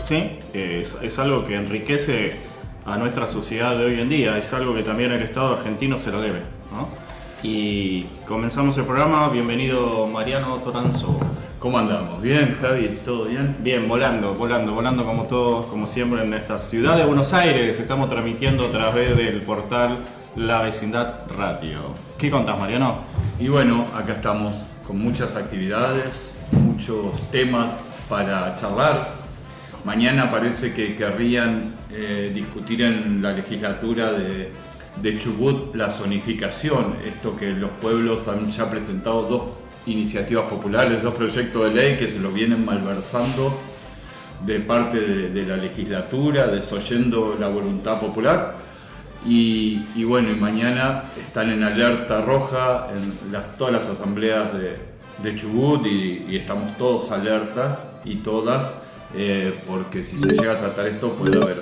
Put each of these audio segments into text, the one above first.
¿sí? Es algo que enriquece a nuestra sociedad de hoy en día, es algo que también el Estado argentino se lo debe, ¿no? Y comenzamos el programa. Bienvenido, Mariano Toranzo. ¿Cómo andamos? ¿Bien, Javi? ¿Todo bien? Bien, volando como todos, como siempre en esta ciudad de Buenos Aires. Estamos transmitiendo a través del portal La Vecindad Radio. ¿Qué contás, Mariano? Y bueno, acá estamos con muchas actividades, muchos temas para charlar. Mañana parece que querrían discutir en la legislatura de Chubut la zonificación, esto que los pueblos han ya presentado dos iniciativas populares, dos proyectos de ley que se lo vienen malversando de parte de la legislatura, desoyendo la voluntad popular. Y bueno, y mañana están en alerta roja en todas las asambleas de Chubut y estamos todos alerta y todas, porque si se llega a tratar esto puede haber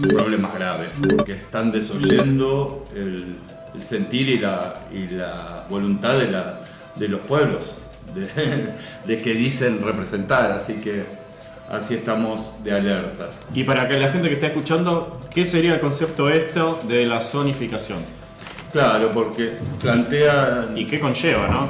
problemas graves, porque están desoyendo el sentir y la voluntad de los pueblos, de que dicen representar, así que así estamos de alertas. Y para que la gente que está escuchando, ¿qué sería el concepto esto de la zonificación? Claro, porque plantean... ¿Y qué conlleva, no?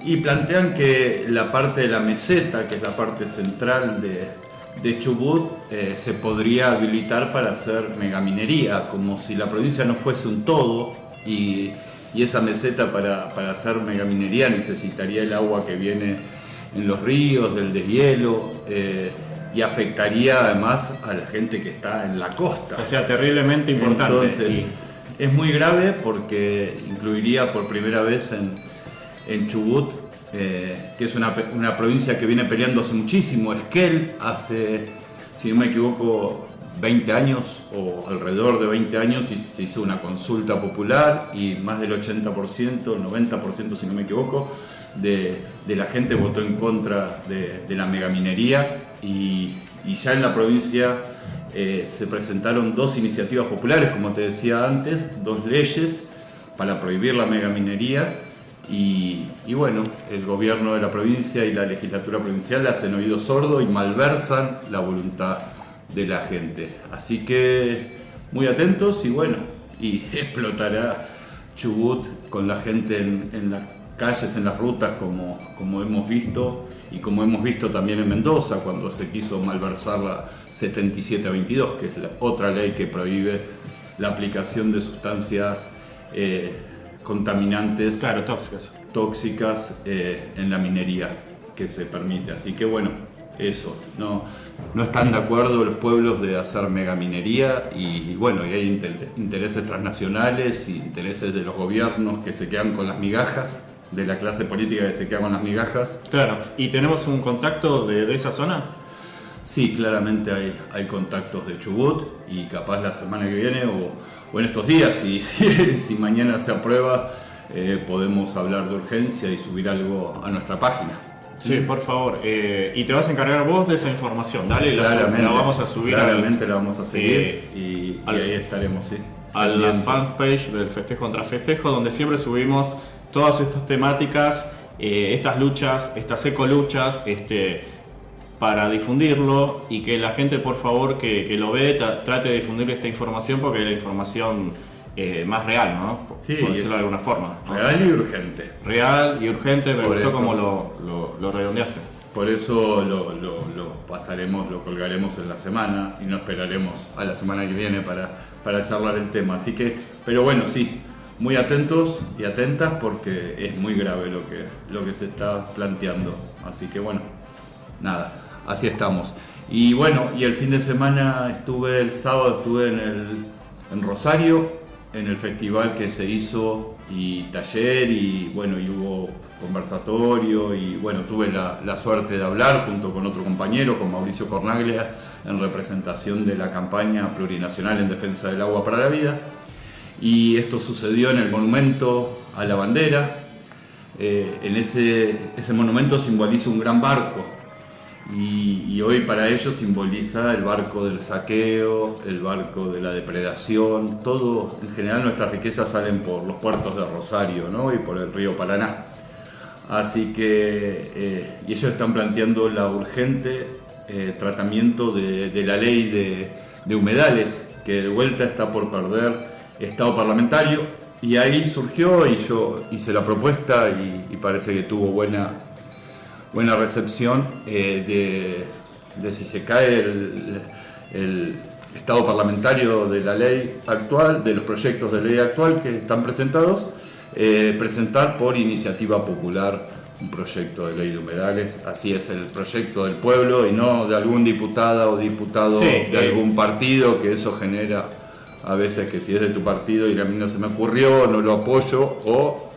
Y plantean que la parte de la meseta, que es la parte central de Chubut, se podría habilitar para hacer megaminería, como si la provincia no fuese un todo y esa meseta para hacer megaminería necesitaría el agua que viene en los ríos, del deshielo, y afectaría además a la gente que está en la costa. O sea, terriblemente importante. Entonces, es muy grave porque incluiría por primera vez en Chubut, que es una provincia que viene peleando hace muchísimo. Esquel hace, si no me equivoco, 20 años o alrededor de 20 años y se hizo una consulta popular y más del 80%, 90% si no me equivoco, de la gente votó en contra de la megaminería y ya en la provincia se presentaron dos iniciativas populares, como te decía antes, dos leyes para prohibir la megaminería. Y bueno, el gobierno de la provincia y la legislatura provincial hacen oído sordo y malversan la voluntad de la gente. Así que muy atentos y bueno, y explotará Chubut con la gente en las calles, en las rutas, como hemos visto y como hemos visto también en Mendoza cuando se quiso malversar la 7722, que es la otra ley que prohíbe la aplicación de sustancias contaminantes, claro, tóxicas en la minería que se permite. Así que bueno, eso, no están de acuerdo los pueblos de hacer megaminería y bueno, y hay intereses transnacionales y intereses de los gobiernos que se quedan con las migajas, de la clase política que se queda con las migajas. Claro, ¿y tenemos un contacto de esa zona? Sí, claramente hay contactos de Chubut y capaz la semana que viene o en estos días, si mañana se aprueba, podemos hablar de urgencia y subir algo a nuestra página. Sí, por favor. Y te vas a encargar vos de esa información, dale, la vamos a subir. Claramente la vamos a seguir y ahí estaremos, sí. A la fanpage del Festejo contra Festejo, donde siempre subimos todas estas temáticas, estas luchas, estas ecoluchas, para difundirlo y que la gente, por favor, que lo ve, trate de difundir esta información porque es la información más real, ¿no? Sí, por decirlo de alguna forma, ¿no? Real y urgente. Real y urgente, me por gustó eso, como lo redondeaste. Por eso lo pasaremos, lo colgaremos en la semana y no esperaremos a la semana que viene para charlar el tema. Así que, pero bueno, sí, muy atentos y atentas porque es muy grave lo que se está planteando. Así que bueno, nada, así estamos. Y bueno, y el fin de semana el sábado estuve en Rosario, en el festival que se hizo y taller y bueno, y hubo conversatorio y bueno, tuve la suerte de hablar junto con otro compañero, con Mauricio Cornaglia, en representación de la campaña plurinacional en defensa del agua para la vida. Y esto sucedió en el monumento a la bandera. En ese monumento simboliza un gran barco y hoy para ellos simboliza el barco del saqueo, el barco de la depredación. Todo, en general nuestras riquezas salen por los puertos de Rosario, ¿no? Y por el río Paraná. Así que y ellos están planteando la urgente tratamiento de la ley de humedales, que de vuelta está por perder estado parlamentario, y ahí surgió y yo hice la propuesta y parece que tuvo buena recepción de si se cae el estado parlamentario de la ley actual, de los proyectos de ley actual que están presentados, presentar por iniciativa popular un proyecto de ley de humedales. Así es, el proyecto del pueblo y no de algún diputada o diputado de algún partido, que eso genera a veces que si es de tu partido y a mí no se me ocurrió, no lo apoyo, o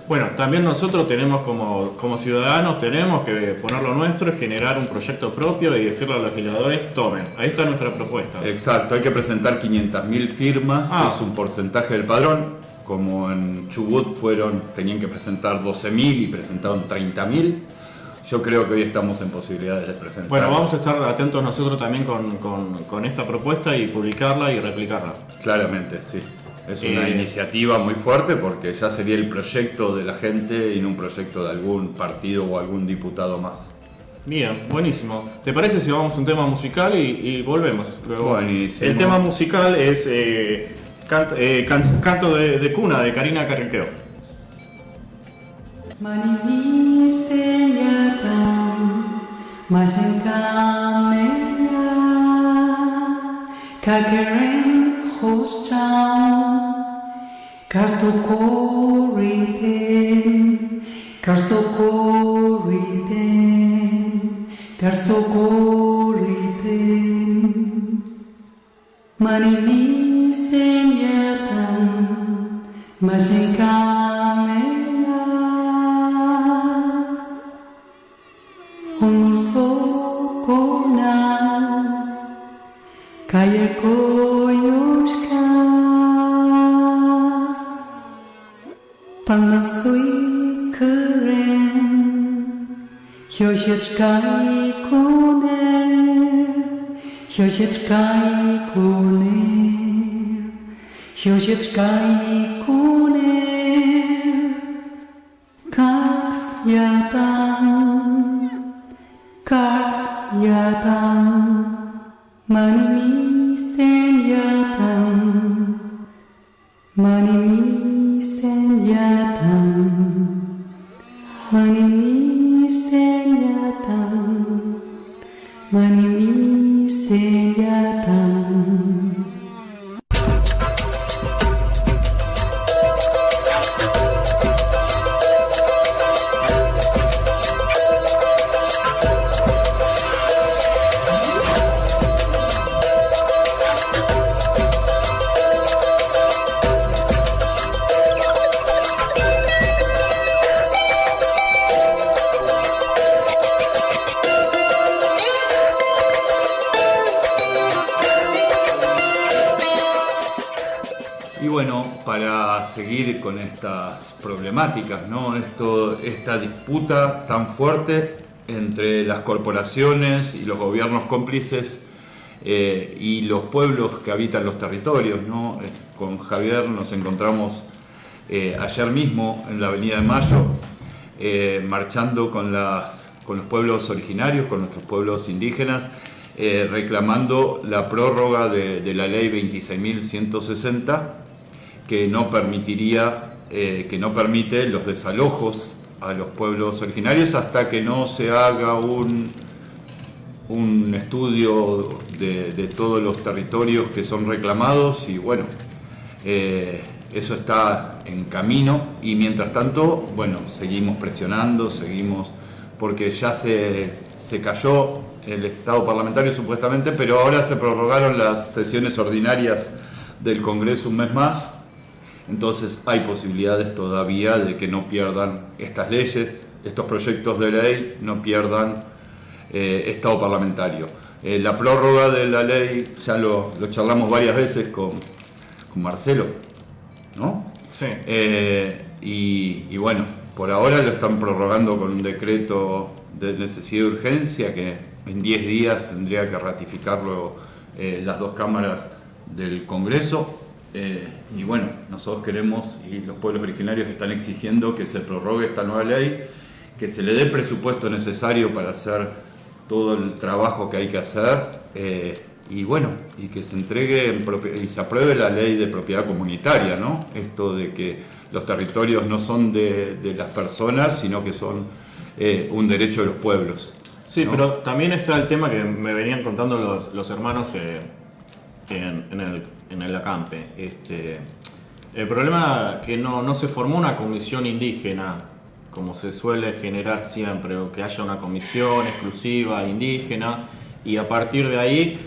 Bueno, también nosotros tenemos como ciudadanos, tenemos que poner lo nuestro y generar un proyecto propio y decirle a los legisladores, tomen, ahí está nuestra propuesta. Exacto, hay que presentar 500.000 firmas, que es un porcentaje del padrón. Como en Chubut tenían que presentar 12.000 y presentaron 30.000. Yo creo que hoy estamos en posibilidades de presentar. Bueno, vamos a estar atentos nosotros también con esta propuesta y publicarla y replicarla. Claramente, sí. Es una iniciativa muy fuerte porque ya sería el proyecto de la gente y no un proyecto de algún partido o algún diputado más. Bien, buenísimo. ¿Te parece si vamos a un tema musical y volvemos? Luego, buenísimo. El tema musical es Canto de Cuna de Karina Carriqueo. Para seguir con estas problemáticas, ¿no? Esta disputa tan fuerte entre las corporaciones y los gobiernos cómplices y los pueblos que habitan los territorios, ¿no? Con Javier nos encontramos ayer mismo en la Avenida de Mayo, marchando con los pueblos originarios, con nuestros pueblos indígenas, reclamando la prórroga de la ley 26.160, que no permite los desalojos a los pueblos originarios hasta que no se haga un estudio de todos los territorios que son reclamados, y bueno, eso está en camino, y mientras tanto, bueno, seguimos presionando, porque ya se cayó el estado parlamentario supuestamente, pero ahora se prorrogaron las sesiones ordinarias del Congreso un mes más. Entonces hay posibilidades todavía de que no pierdan estas leyes, estos proyectos de ley no pierdan estado parlamentario. La prórroga de la ley ya lo charlamos varias veces con Marcelo, ¿no? Sí. Y bueno, por ahora lo están prorrogando con un decreto de necesidad de urgencia que en 10 días tendría que ratificarlo las dos cámaras del Congreso. Y bueno, nosotros queremos, y los pueblos originarios están exigiendo, que se prorrogue esta nueva ley, que se le dé el presupuesto necesario para hacer todo el trabajo que hay que hacer, y bueno, y que se entregue y se apruebe la ley de propiedad comunitaria, ¿no? Esto de que los territorios no son de las personas, sino que son un derecho de los pueblos. Sí, ¿no? pero también está el tema que me venían contando los hermanos en el acampe. El problema que no se formó una comisión indígena, como se suele generar siempre, o que haya una comisión exclusiva indígena, y a partir de ahí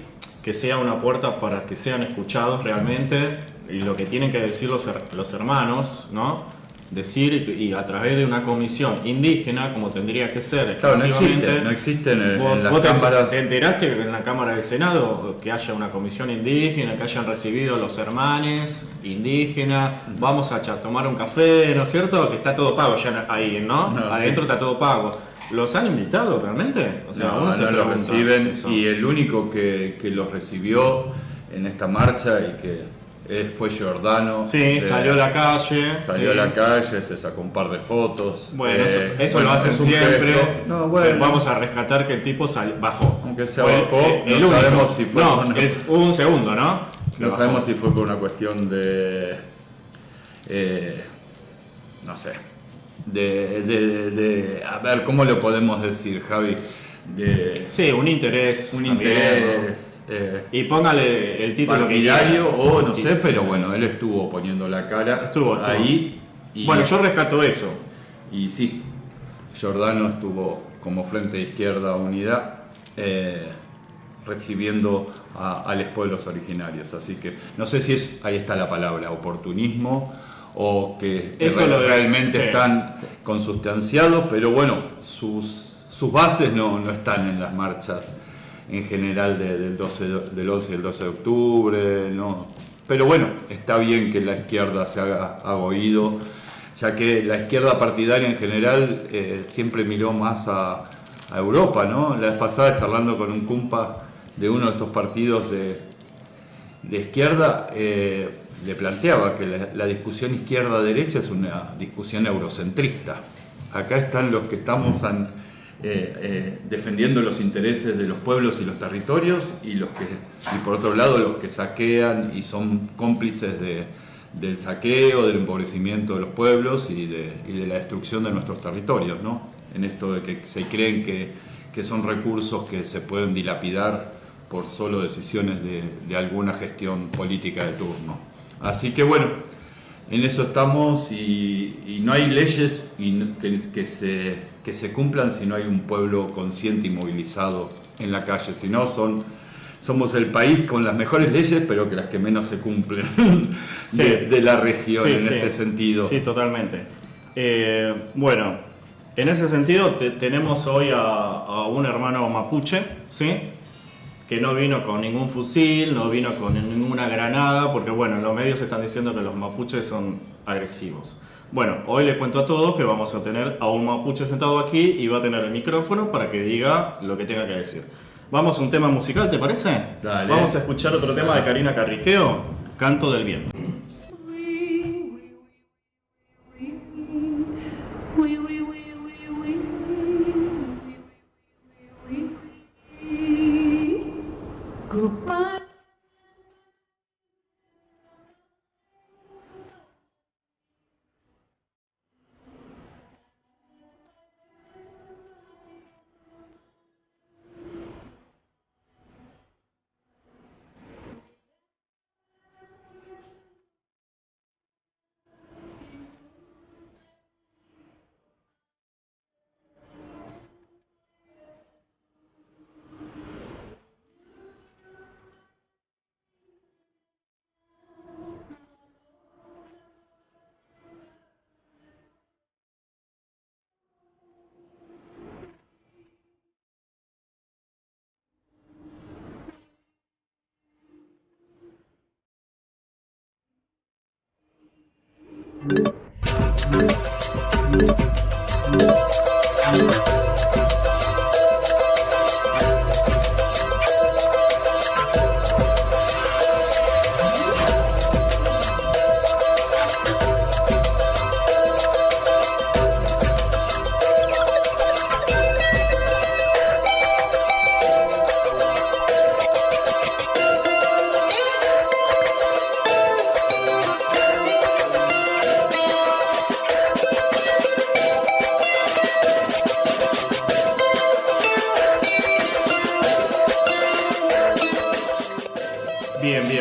que sea una puerta para que sean escuchados realmente, y lo que tienen que decir los hermanos, ¿no? Decir y a través de una comisión indígena, como tendría que ser. Claro, no existe en las cámaras. ¿Te enteraste que en la Cámara del Senado que haya una comisión indígena, que hayan recibido los hermanes indígenas? Vamos a tomar un café, ¿no es cierto? Que está todo pago ya ahí, ¿no? Adentro sí. Está todo pago. ¿Los han invitado realmente? O sea, no, uno se los reciben eso. Y el único que los recibió en esta marcha y que fue Giordano. Sí, salió a la calle. Salió a la calle, se sacó un par de fotos. Bueno, eso lo hacen siempre. No, bueno. Vamos a rescatar que el tipo bajó. Aunque se bajó, no sabemos si fue. Es un segundo, ¿no? No sabemos si fue por una cuestión de. No sé. A ver, ¿cómo lo podemos decir, Javi? Sí, un interés. Un interés. Y póngale el título partidario o no sé, pero bueno, él estuvo poniendo la cara estuvo ahí. Bueno, yo rescato eso. Y sí, Giordano estuvo como Frente de Izquierda Unidad recibiendo a los pueblos originarios. Así que no sé si ahí está la palabra, oportunismo, o que realmente están consustanciados, pero bueno, sus bases no están en las marchas en general del 11 y el 12 de octubre, ¿no? Pero bueno, está bien que la izquierda se haga oído, ya que la izquierda partidaria en general siempre miró más a Europa, ¿no? La vez pasada, charlando con un cumpa de uno de estos partidos de izquierda, le planteaba que la discusión izquierda-derecha es una discusión eurocentrista. Acá están los que estamos defendiendo los intereses de los pueblos y los territorios, y por otro lado los que saquean y son cómplices del saqueo, del empobrecimiento de los pueblos y de la destrucción de nuestros territorios, ¿no? En esto de que se creen que son recursos que se pueden dilapidar por solo decisiones de alguna gestión política de turno. Así que bueno, en eso estamos, y no hay leyes que se cumplan si no hay un pueblo consciente y movilizado en la calle. Si no, somos el país con las mejores leyes, pero que las que menos se cumplen de la región este sentido. Sí, totalmente. Bueno, en ese sentido tenemos hoy a un hermano mapuche, ¿sí? Que no vino con ningún fusil, no vino con ninguna granada, porque bueno, en los medios están diciendo que los mapuches son agresivos. Bueno, hoy les cuento a todos que vamos a tener a un mapuche sentado aquí y va a tener el micrófono para que diga lo que tenga que decir. Vamos a un tema musical, ¿te parece? Dale. Vamos a escuchar otro tema de Karina Carriqueo, Canto del Viento.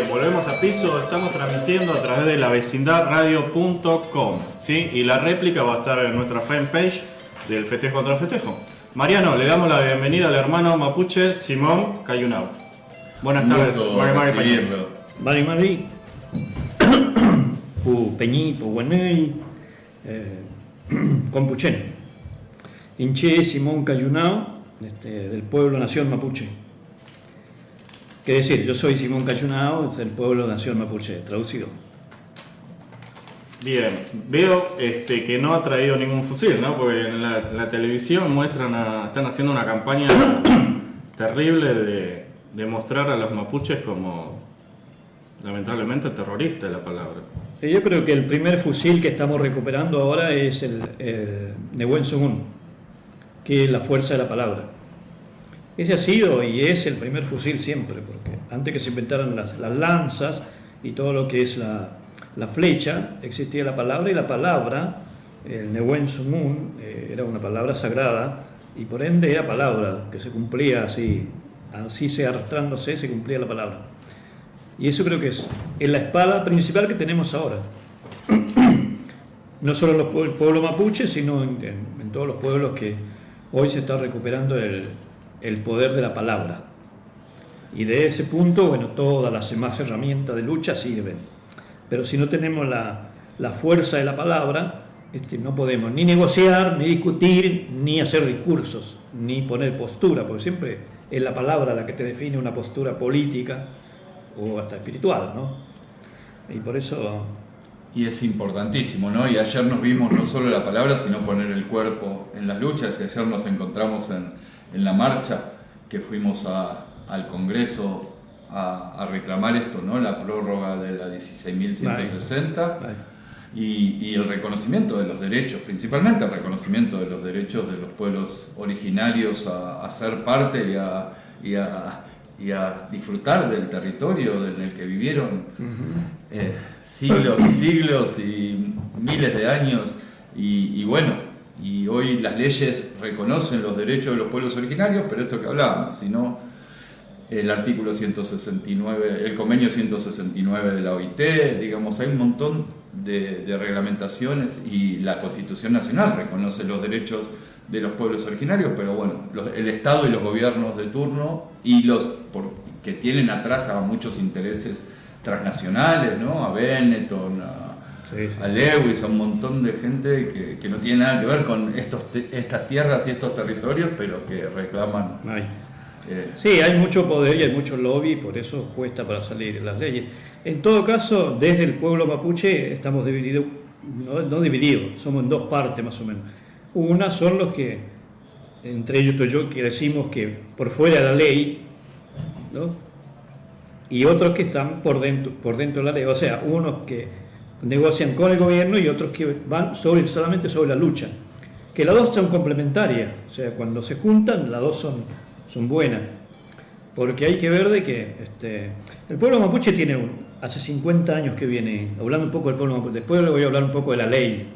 Bien, volvemos a piso, estamos transmitiendo a través de la vecindadradio.com, ¿sí? Y la réplica va a estar en nuestra fanpage del Festejo contra Festejo. Mariano, le damos la bienvenida al hermano mapuche Simón Cayunao. Buenas tardes, Mari Mari, Peñi, Guaney, Compuchen. Inche Simón Cayunao, del pueblo Nación Mapuche. ¿Qué decir? Yo soy Simón Cayunao, del pueblo Nación Mapuche, traducido. Bien, veo que no ha traído ningún fusil, ¿no? Porque en la televisión están haciendo una campaña terrible de mostrar a los mapuches como, lamentablemente, terroristas, la palabra. Yo creo que el primer fusil que estamos recuperando ahora es el Nehuen Sumun, que es la fuerza de la palabra. Ese ha sido y es el primer fusil siempre, porque antes que se inventaran las lanzas y todo lo que es la flecha, existía la palabra, y la palabra, el Nehuen Sumun, era una palabra sagrada, y por ende era palabra, que se cumplía así sea arrastrándose, se cumplía la palabra. Y eso creo que es la espada principal que tenemos ahora. No solo en el pueblo mapuche, sino en todos los pueblos que hoy se está recuperando el poder de la palabra. Y de ese punto, bueno, todas las demás herramientas de lucha sirven. Pero si no tenemos la fuerza de la palabra, no podemos ni negociar, ni discutir, ni hacer discursos, ni poner postura, porque siempre es la palabra la que te define una postura política o hasta espiritual, ¿no? Y por eso... Y es importantísimo, ¿no? Y ayer nos vimos no solo la palabra, sino poner el cuerpo en las luchas. Y ayer nos encontramos en la marcha que fuimos al Congreso a reclamar esto, ¿no? La prórroga de la 16.160 y el reconocimiento de los derechos, principalmente el reconocimiento de los derechos de los pueblos originarios a ser parte y a disfrutar del territorio en el que vivieron siglos y siglos y miles de años. Y bueno, y hoy las leyes reconocen los derechos de los pueblos originarios, pero esto que hablábamos, sino el artículo 169, el convenio 169 de la OIT, digamos, hay un montón de reglamentaciones, y la Constitución Nacional reconoce los derechos de los pueblos originarios, pero bueno, el Estado y los gobiernos de turno y que tienen atrás a muchos intereses transnacionales, ¿no? A Benetton, a Lewis, a un montón de gente que no tiene nada que ver con estas tierras y estos territorios, pero que reclaman. Sí, hay mucho poder y hay mucho lobby, por eso cuesta para salir las leyes. En todo caso, desde el pueblo mapuche estamos divididos, no divididos, somos en dos partes más o menos. Una son los que, entre ellos estoy yo, que decimos que por fuera de la ley, ¿no? Y otros que están por dentro de la ley, o sea, unos que negocian con el gobierno y otros que van solamente sobre la lucha. Que las dos son complementarias, o sea, cuando se juntan, las dos son buenas. Porque hay que ver de que el pueblo mapuche hace 50 años que viene, hablando un poco del pueblo mapuche, después le voy a hablar un poco de la ley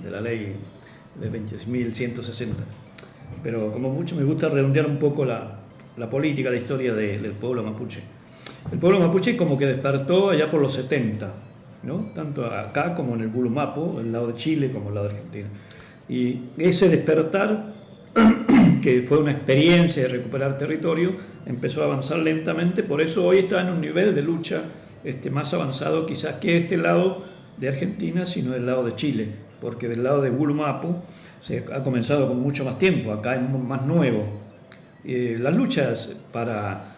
de 20.160. Pero como mucho me gusta redondear un poco la política, la historia del pueblo mapuche. El pueblo mapuche como que despertó allá por los 70, ¿no? Tanto acá como en el Gulumapo, el lado de Chile como el lado de Argentina. Y ese despertar, que fue una experiencia de recuperar territorio, empezó a avanzar lentamente, por eso hoy está en un nivel de lucha más avanzado quizás que este lado de Argentina, sino del lado de Chile, porque del lado de Gulumapo se ha comenzado con mucho más tiempo, acá es más nuevo. Las luchas para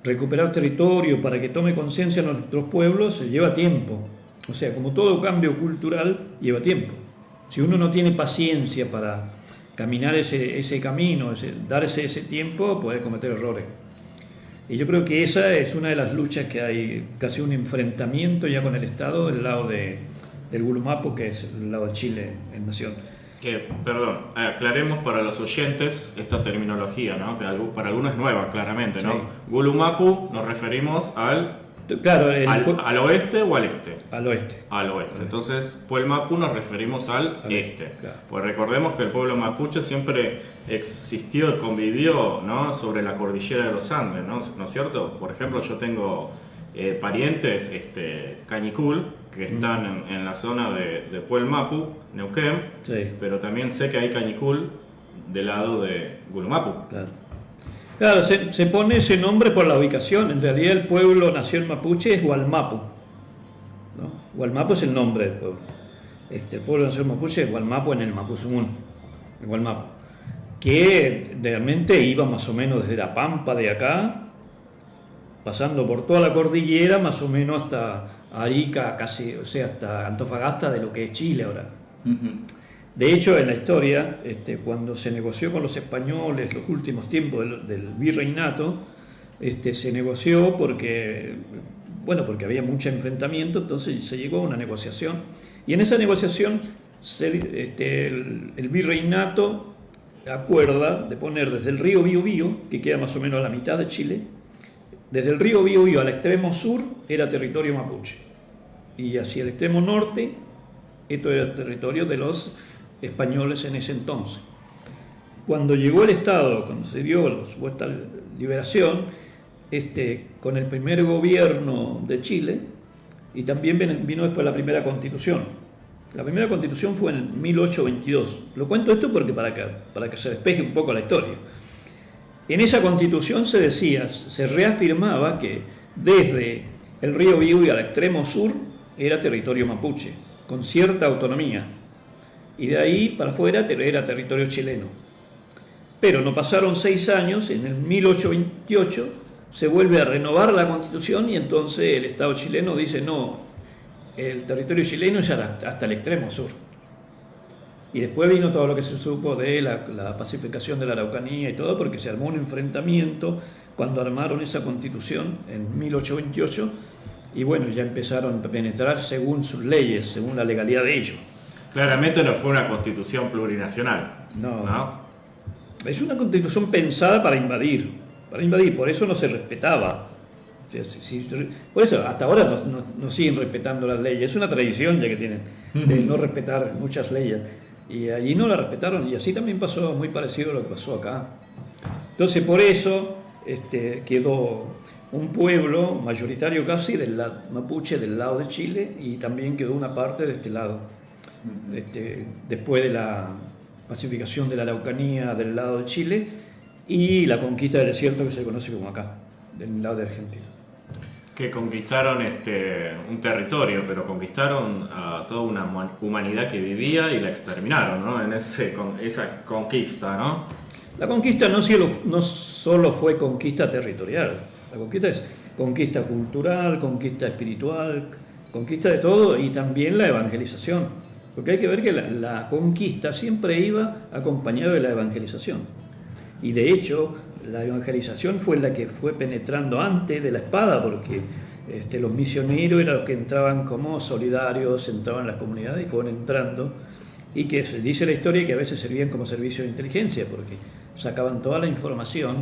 recuperar territorio, para que tome conciencia nuestros pueblos, lleva tiempo. O sea, como todo cambio cultural, lleva tiempo. Si uno no tiene paciencia para caminar ese camino, darse ese tiempo, puede cometer errores. Y yo creo que esa es una de las luchas que hay, casi un enfrentamiento ya con el Estado del lado del Gulumapo, que es el lado de Chile en nación. Perdón, aclaremos para los oyentes esta terminología, ¿no? Que para algunos es nueva, claramente, ¿no? Sí. Gulumapu nos referimos al oeste o al este. Al oeste. Al oeste. Entonces, Puelmapu nos referimos al este. Claro. Pues recordemos que el pueblo mapuche siempre existió y convivió, ¿no? Sobre la cordillera de los Andes, ¿no es cierto? Por ejemplo, yo tengo parientes Cañicul, que están en la zona de Puelmapu, Neuquén, Sí. pero también sé que hay Cañicul del lado de Gulumapu. Claro, claro, se pone ese nombre por la ubicación. En realidad el pueblo nación mapuche es Hualmapu, ¿no? Hualmapu es el nombre del pueblo. El pueblo nación mapuche es Hualmapu en el Mapuzungún, en Hualmapu, que realmente iba más o menos desde la Pampa de acá, pasando por toda la cordillera, más o menos hasta Arica, casi, o sea, hasta Antofagasta de lo que es Chile ahora. De hecho, en la historia, cuando se negoció con los españoles los últimos tiempos del virreinato, se negoció porque había mucho enfrentamiento, entonces se llegó a una negociación. Y en esa negociación el virreinato acuerda de poner desde el río Biobío, que queda más o menos a la mitad de Chile, desde el río Biobío al extremo sur era territorio mapuche, y hacia el extremo norte, esto era territorio de los españoles en ese entonces. Cuando llegó el Estado, cuando se dio la supuesta liberación, con el primer gobierno de Chile, y también vino después la primera constitución. La primera constitución fue en 1822. Lo cuento esto porque para que se despeje un poco la historia. En esa constitución se decía, se reafirmaba que desde el río Biobío al extremo sur era territorio mapuche, con cierta autonomía, y de ahí para afuera era territorio chileno. Pero no pasaron 6 años, en el 1828 se vuelve a renovar la constitución y entonces el Estado chileno dice no, el territorio chileno es hasta el extremo sur. Y después vino todo lo que se supo de la pacificación de la Araucanía y todo, porque se armó un enfrentamiento cuando armaron esa constitución en 1828, y bueno, ya empezaron a penetrar según sus leyes, según la legalidad de ellos. Claramente no fue una constitución plurinacional. No. Es una constitución pensada para invadir, por eso no se respetaba. O sea, por eso hasta ahora no siguen respetando las leyes, es una tradición ya que tienen de no respetar muchas leyes. Y allí no la respetaron, y así también pasó, muy parecido a lo que pasó acá. Entonces, por eso quedó un pueblo mayoritario casi del lado mapuche del lado de Chile, y también quedó una parte de este lado. Después de la pacificación de la Araucanía del lado de Chile y la conquista del desierto que se conoce como acá, del lado de Argentina. Que conquistaron un territorio, pero conquistaron a toda una humanidad que vivía y la exterminaron, ¿no? En esa conquista, ¿no? La conquista no solo fue conquista territorial, la conquista es conquista cultural, conquista espiritual, conquista de todo, y también la evangelización, porque hay que ver que la conquista siempre iba acompañada de la evangelización, y de hecho la evangelización fue la que fue penetrando antes de la espada, porque los misioneros eran los que entraban como solidarios, entraban en las comunidades y fueron entrando, y que se dice la historia que a veces servían como servicio de inteligencia, porque sacaban toda la información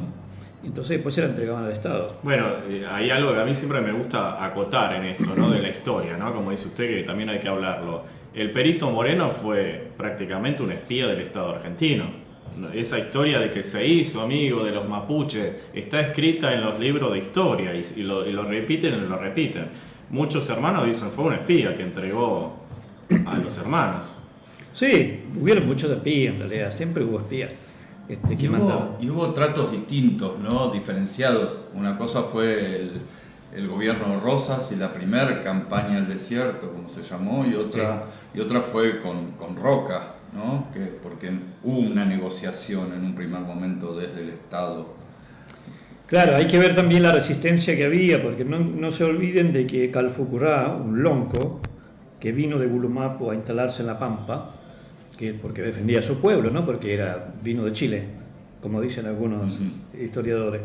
y entonces después se la entregaban al Estado. Bueno, hay algo que a mí siempre me gusta acotar en esto, ¿no? De la historia, ¿no? Como dice usted, que también hay que hablarlo. El Perito Moreno fue prácticamente un espía del Estado argentino. Esa historia de que se hizo amigo de los mapuches está escrita en los libros de historia y lo repiten y lo repiten. Muchos hermanos dicen fue un espía que entregó a los hermanos. Sí, hubieron muchos espías en realidad, siempre hubo espías. Y hubo tratos distintos, ¿no? Diferenciados. Una cosa fue el gobierno Rosas y la primera campaña del desierto, como se llamó, y otra fue con Roca, ¿no? Porque hubo una negociación en un primer momento desde el Estado. Claro, hay que ver también la resistencia que había, porque no se olviden de que Calfucurá, un lonco, que vino de Gulumapu a instalarse en La Pampa, porque defendía a su pueblo, ¿no? Porque vino de Chile, como dicen algunos historiadores.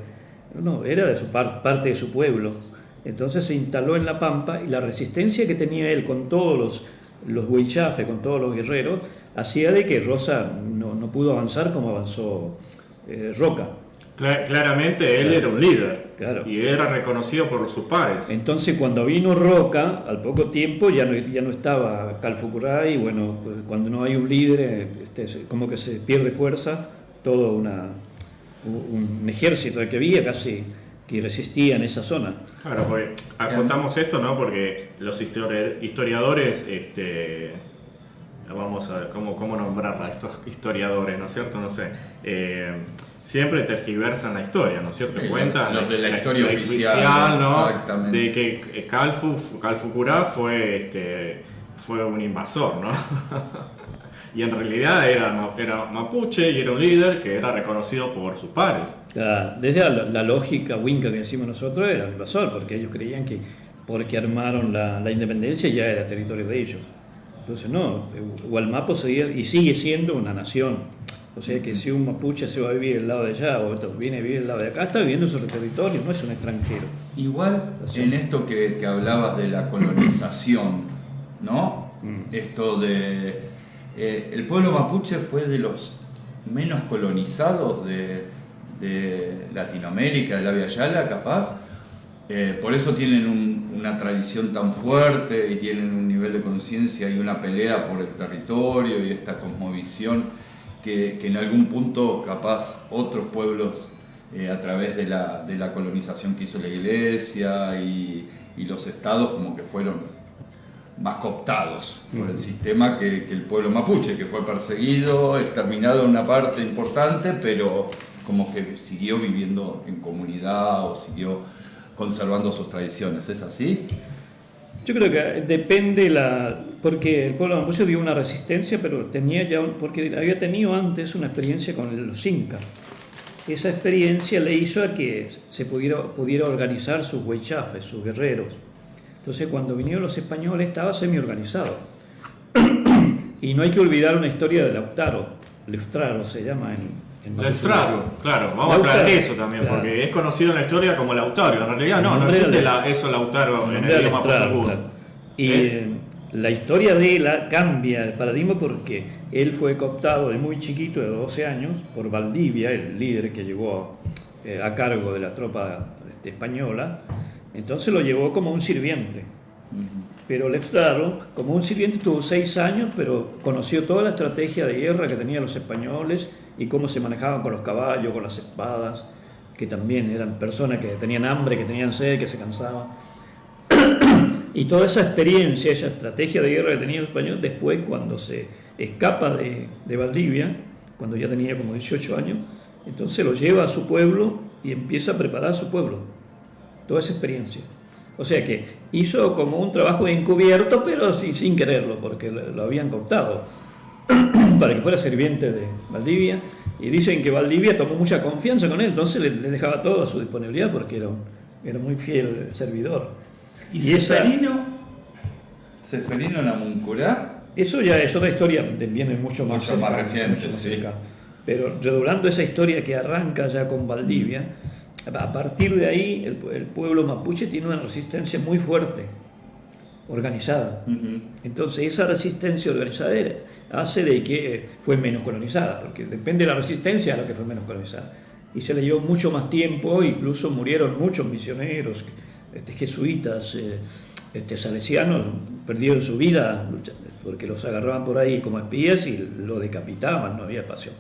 No, era de parte de su pueblo. Entonces se instaló en La Pampa, y la resistencia que tenía él con todos los huichafes, con todos los guerreros, hacía de que Rosa no pudo avanzar como avanzó Roca. Claramente él era un líder, claro, y era reconocido por sus pares. Entonces cuando vino Roca, al poco tiempo ya no estaba Calfucurá, y bueno, pues cuando no hay un líder, como que se pierde fuerza todo un ejército que había, casi que resistía en esa zona. Claro, porque acontamos esto, ¿no? Porque los historiadores, vamos a ver cómo nombrarla, estos historiadores, ¿no es cierto? No sé. Siempre tergiversan la historia, ¿no es cierto? Sí, Cuentan los de la historia oficial, ¿no? Exactamente. De que Calfucurá fue un invasor, ¿no? Y en realidad era mapuche y era un líder que era reconocido por sus pares. Desde la lógica winca que decimos nosotros era un invasor, porque ellos creían que porque armaron la independencia ya era territorio de ellos. Entonces no, Gualmapo seguía y sigue siendo una nación. O sea que si un mapuche se va a vivir al lado de allá o otro viene a vivir al lado de acá, está viviendo en su territorio, no es un extranjero. Igual en esto que hablabas de la colonización, ¿no? Esto de... el pueblo mapuche fue de los menos colonizados de Latinoamérica, de la Via Yala, capaz. Por eso tienen una tradición tan fuerte y tienen un nivel de conciencia y una pelea por el territorio y esta cosmovisión que en algún punto capaz otros pueblos a través de la colonización que hizo la iglesia y los estados como que fueron más cooptados por el sistema que el pueblo mapuche, que fue perseguido, exterminado en una parte importante, pero como que siguió viviendo en comunidad o siguió conservando sus tradiciones. ¿Es así? Yo creo que depende porque el pueblo mapuche vio una resistencia, pero tenía ya porque había tenido antes una experiencia con los incas. Esa experiencia le hizo a que se pudiera organizar sus huaychafes, sus guerreros. Entonces cuando vinieron los españoles estaba semi-organizado. Y no hay que olvidar una historia de Leustraro se llama en Leustraro, claro, vamos a hablar de eso también, claro. Porque es conocido en la historia como Lautaro, en realidad no existe eso Lautaro en el idioma portugués. Claro. Y la historia de él cambia el paradigma porque él fue cooptado de muy chiquito, de 12 años, por Valdivia, el líder que llegó a cargo de la tropa española. Entonces lo llevó como un sirviente. Pero Leustraro, como un sirviente, tuvo 6 años, pero conoció toda la estrategia de guerra que tenían los españoles y cómo se manejaban con los caballos, con las espadas, que también eran personas que tenían hambre, que tenían sed, que se cansaban. Y toda esa experiencia, esa estrategia de guerra que tenía el español, después cuando se escapa de Valdivia, cuando ya tenía como 18 años, entonces lo lleva a su pueblo y empieza a preparar a su pueblo. Toda esa experiencia. O sea que hizo como un trabajo encubierto, pero sin quererlo, porque lo habían cooptado para que fuera sirviente de Valdivia. Y dicen que Valdivia tomó mucha confianza con él, entonces le dejaba todo a su disponibilidad porque era muy fiel servidor. ¿Y Ceferino Namuncurá? Eso ya es otra historia, viene mucho más reciente, sí. Pero redoblando esa historia que arranca ya con Valdivia, a partir de ahí el pueblo mapuche tiene una resistencia muy fuerte, organizada. Entonces esa resistencia organizada hace de que fue menos colonizada, porque depende de la resistencia a lo que fue menos colonizada. Y se le llevó mucho más tiempo, incluso murieron muchos misioneros, jesuitas, salesianos, perdieron su vida porque los agarraban por ahí como espías y lo decapitaban, no había pasión.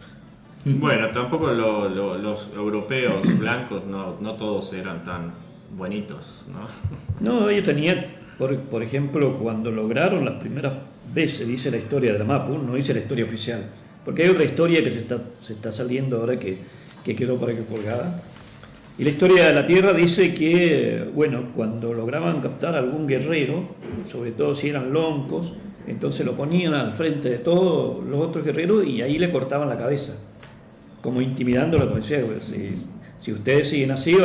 Bueno, tampoco los europeos blancos no todos eran tan bonitos, ¿no? No, ellos tenían, por ejemplo, cuando lograron las primeras veces, dice la historia de la Mapu, no dice la historia oficial, porque hay otra historia que se está saliendo ahora que quedó por aquí colgada. Y la historia de la tierra dice que, bueno, cuando lograban captar a algún guerrero, sobre todo si eran loncos, entonces lo ponían al frente de todos los otros guerreros y ahí le cortaban la cabeza, como intimidándolo, como decía, si ustedes siguen así,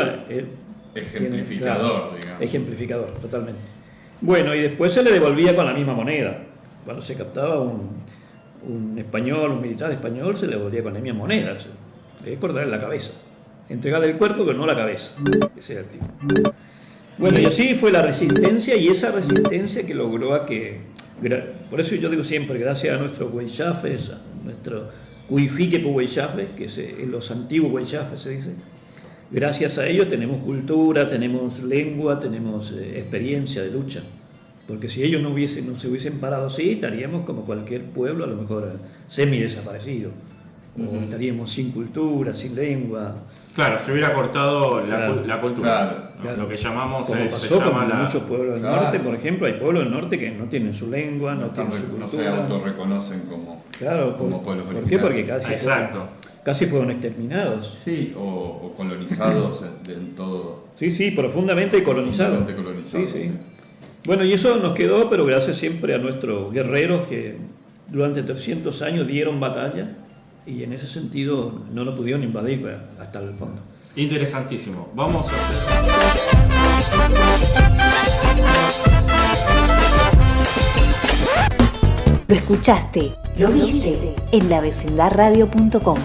ejemplificador, digamos. Ejemplificador, totalmente. Bueno, y después se le devolvía con la misma moneda. Cuando se captaba un español, un militar español, se le devolvía con la misma moneda. Le debía cortarle la cabeza. Entregarle el cuerpo, pero no la cabeza. Ese era el tipo. Bueno, y así fue la resistencia, y esa resistencia que logró a que... Por eso yo digo siempre, gracias a nuestros huaychafes, a nuestro cuifique por huaychafes, que es los antiguos huaychafes se dice, gracias a ellos tenemos cultura, tenemos lengua, tenemos experiencia de lucha. Porque si ellos no se hubiesen parado así, estaríamos como cualquier pueblo, a lo mejor semi-desaparecido. o estaríamos sin cultura, sin lengua. Claro, se hubiera cortado la cultura. Claro. Lo que llamamos Como se pasó llama con muchos pueblos del norte, por ejemplo, hay pueblos del norte que no tienen su lengua, no tienen su No se cultura. autorreconocen como, Claro, como pueblos ¿por qué? Porque Exacto. casi fueron exterminados. Sí, o colonizados en todo. Sí, profundamente colonizados. Profundamente colonizados, Sí. sí. Bueno, y eso nos quedó, pero gracias siempre a nuestros guerreros que durante 300 años dieron batalla y en ese sentido no lo pudieron invadir hasta el fondo. Interesantísimo. Vamos a Lo escuchaste, lo viste en lavecindadradio.com.